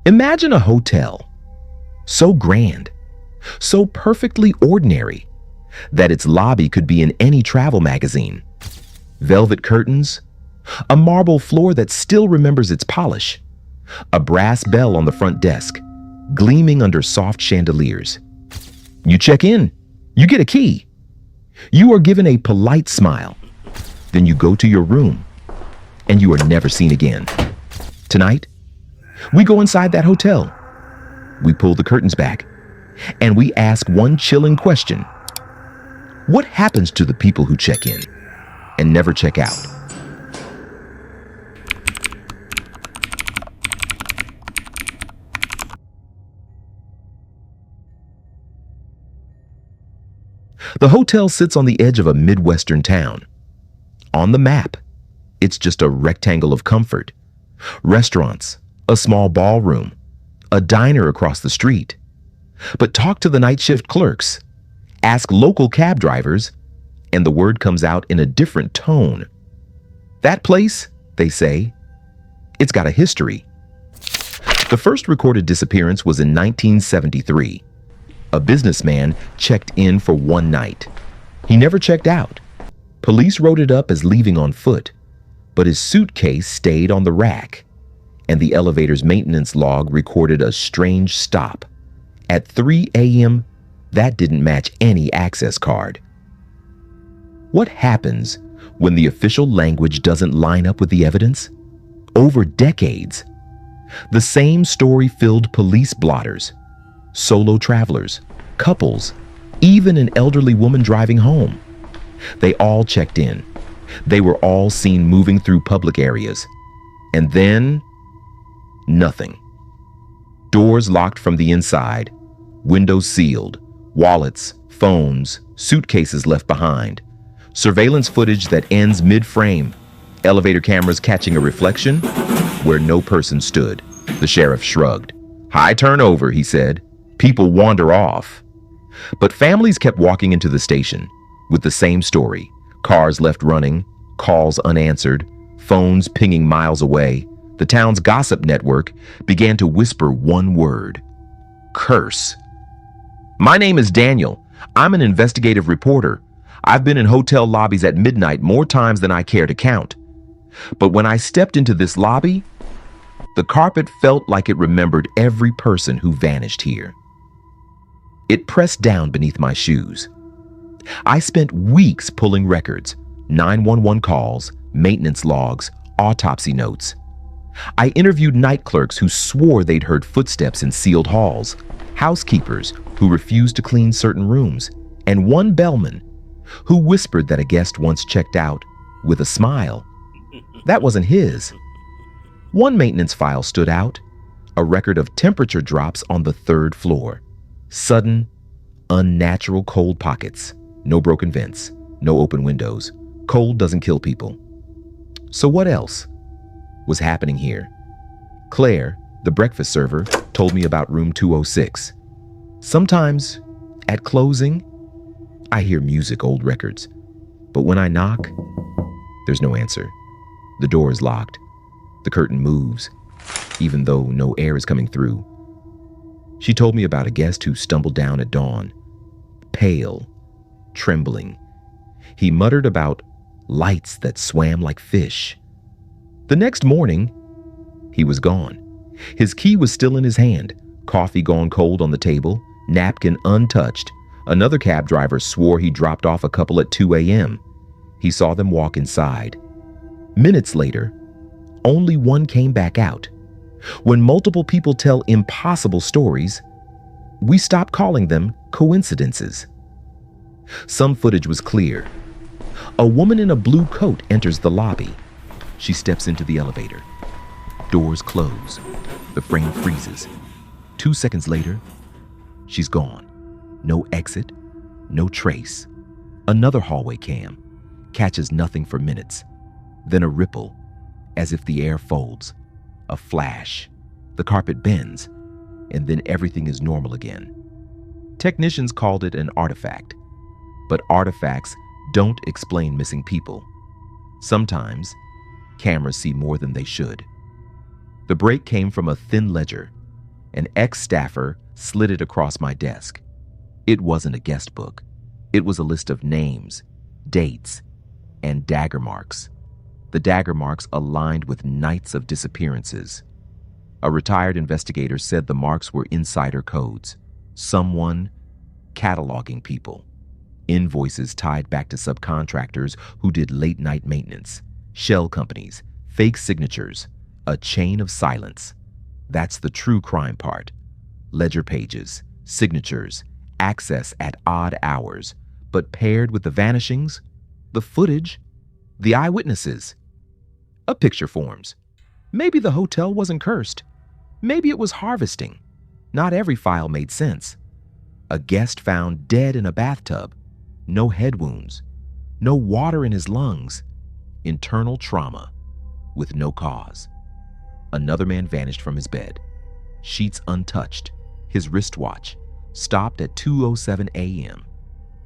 Imagine a hotel so grand, so perfectly ordinary that its lobby could be in any travel magazine. Velvet curtains, a marble floor that still remembers its polish, a brass bell on the front desk, gleaming under soft chandeliers. You check in, you get a key. You are given a polite smile. Then you go to your room, and you are never seen again. Tonight, we go inside that hotel. We pull the curtains back, and we ask one chilling question. What happens to the people who check in and never check out? The hotel sits on the edge of a Midwestern town. On the map, it's just a rectangle of comfort. Restaurants, a small ballroom, a diner across the street. But talk to the night shift clerks, ask local cab drivers, and the word comes out in a different tone. That place, they say, it's got a history. The first recorded disappearance was in 1973. A businessman checked in for one night. He never checked out. Police wrote it up as leaving on foot, but his suitcase stayed on the rack, and the elevator's maintenance log recorded a strange stop. At 3 a.m., that didn't match any access card. What happens when the official language doesn't line up with the evidence? Over decades, the same story filled police blotters, solo travelers, couples, even an elderly woman driving home. They all checked in. They were all seen moving through public areas. And then, nothing. Doors locked from the inside, windows sealed, wallets, phones, suitcases left behind, surveillance footage that ends mid-frame, elevator cameras catching a reflection where no person stood. The sheriff shrugged. High turnover, he said. People wander off. But families kept walking into the station with the same story. Cars left running, calls unanswered, phones pinging miles away. The town's gossip network began to whisper one word: curse. My name is Daniel. I'm an investigative reporter. I've been in hotel lobbies at midnight more times than I care to count. But when I stepped into this lobby, the carpet felt like it remembered every person who vanished here. It pressed down beneath my shoes. I spent weeks pulling records, 911 calls, maintenance logs, autopsy notes. I interviewed night clerks who swore they'd heard footsteps in sealed halls, housekeepers who refused to clean certain rooms, and one bellman who whispered that a guest once checked out with a smile. That wasn't his. One maintenance file stood out, a record of temperature drops on the 3rd floor. Sudden, unnatural cold pockets. No broken vents, no open windows. Cold doesn't kill people. So what else was happening here? Claire, the breakfast server, told me about room 206. Sometimes, at closing, I hear music, old records. But when I knock, there's no answer. The door is locked. The curtain moves, even though no air is coming through. She told me about a guest who stumbled down at dawn, pale, trembling. He muttered about lights that swam like fish. The next morning, he was gone. His key was still in his hand, coffee gone cold on the table, napkin untouched. Another cab driver swore he dropped off a couple at 2 a.m. He saw them walk inside. Minutes later, only one came back out. When multiple people tell impossible stories, we stop calling them coincidences. Some footage was clear. A woman in a blue coat enters the lobby. She steps into the elevator. Doors close. The frame freezes. 2 seconds later, she's gone. No exit, no trace. Another hallway cam catches nothing for minutes. Then a ripple, as if the air folds. A flash. The carpet bends, and then everything is normal again. Technicians called it an artifact, but artifacts don't explain missing people. Sometimes, cameras see more than they should. The break came from a thin ledger, An ex-staffer slid it across my desk. It wasn't a guest book. It was a list of names, dates, and dagger marks. The dagger marks aligned with nights of disappearances. A retired investigator said the marks were insider codes. Someone cataloging people. Invoices tied back to subcontractors who did late-night maintenance. Shell companies, fake signatures, a chain of silence. That's the true crime part. Ledger pages, signatures, access at odd hours, but paired with the vanishings, the footage, the eyewitnesses. A picture forms. Maybe the hotel wasn't cursed. Maybe it was harvesting. Not every file made sense. A guest found dead in a bathtub. No head wounds. No water in his lungs. Internal trauma with no cause. Another man vanished from his bed. Sheets untouched. His wristwatch stopped at 2:07 a.m.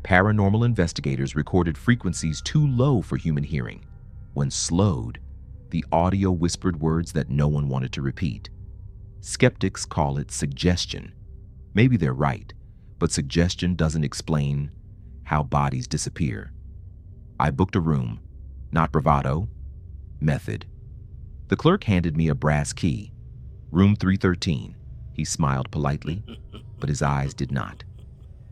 Paranormal investigators recorded frequencies too low for human hearing. When slowed, the audio whispered words that no one wanted to repeat. Skeptics call it suggestion. Maybe they're right, but suggestion doesn't explain how bodies disappear. I booked a room, not bravado, method. The clerk handed me a brass key. Room 313. He smiled politely, but his eyes did not.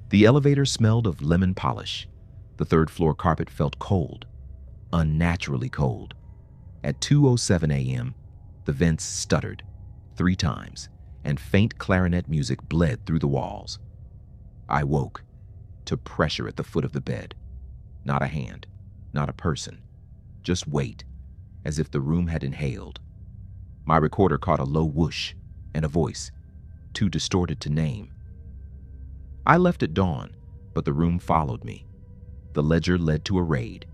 The elevator smelled of lemon polish. The third-floor carpet felt cold, unnaturally cold. At 2:07 a.m., the vents stuttered 3 times, and faint clarinet music bled through the walls. I woke to pressure at the foot of the bed. Not a hand, not a person, just weight, as if the room had inhaled. My recorder caught a low whoosh and a voice, too distorted to name. I left at dawn, but the room followed me. The ledger led to a raid.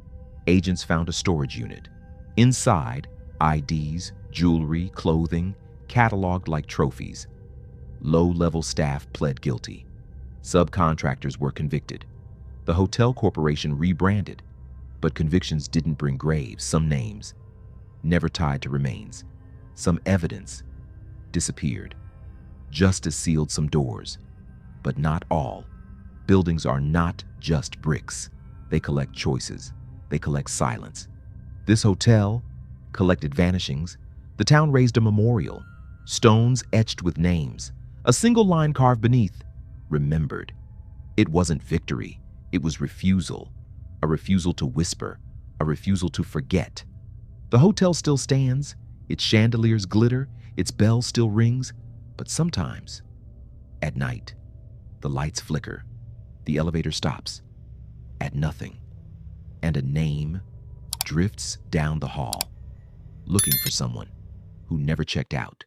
Agents found a storage unit. Inside, IDs, jewelry, clothing, cataloged like trophies. Low-level staff pled guilty. Subcontractors were convicted. The hotel corporation rebranded, but convictions didn't bring graves. Some names, never tied to remains. Some evidence disappeared. Justice sealed some doors, but not all. Buildings are not just bricks. They collect choices. They collect silence. This hotel collected vanishings. The town raised a memorial, stones etched with names, a single line carved beneath, remembered. It wasn't victory, it was refusal. A refusal to whisper, a refusal to forget. The hotel still stands, its chandeliers glitter, its bell still rings, but sometimes, at night, the lights flicker, the elevator stops, at nothing, and a name drifts down the hall, looking for someone who never checked out.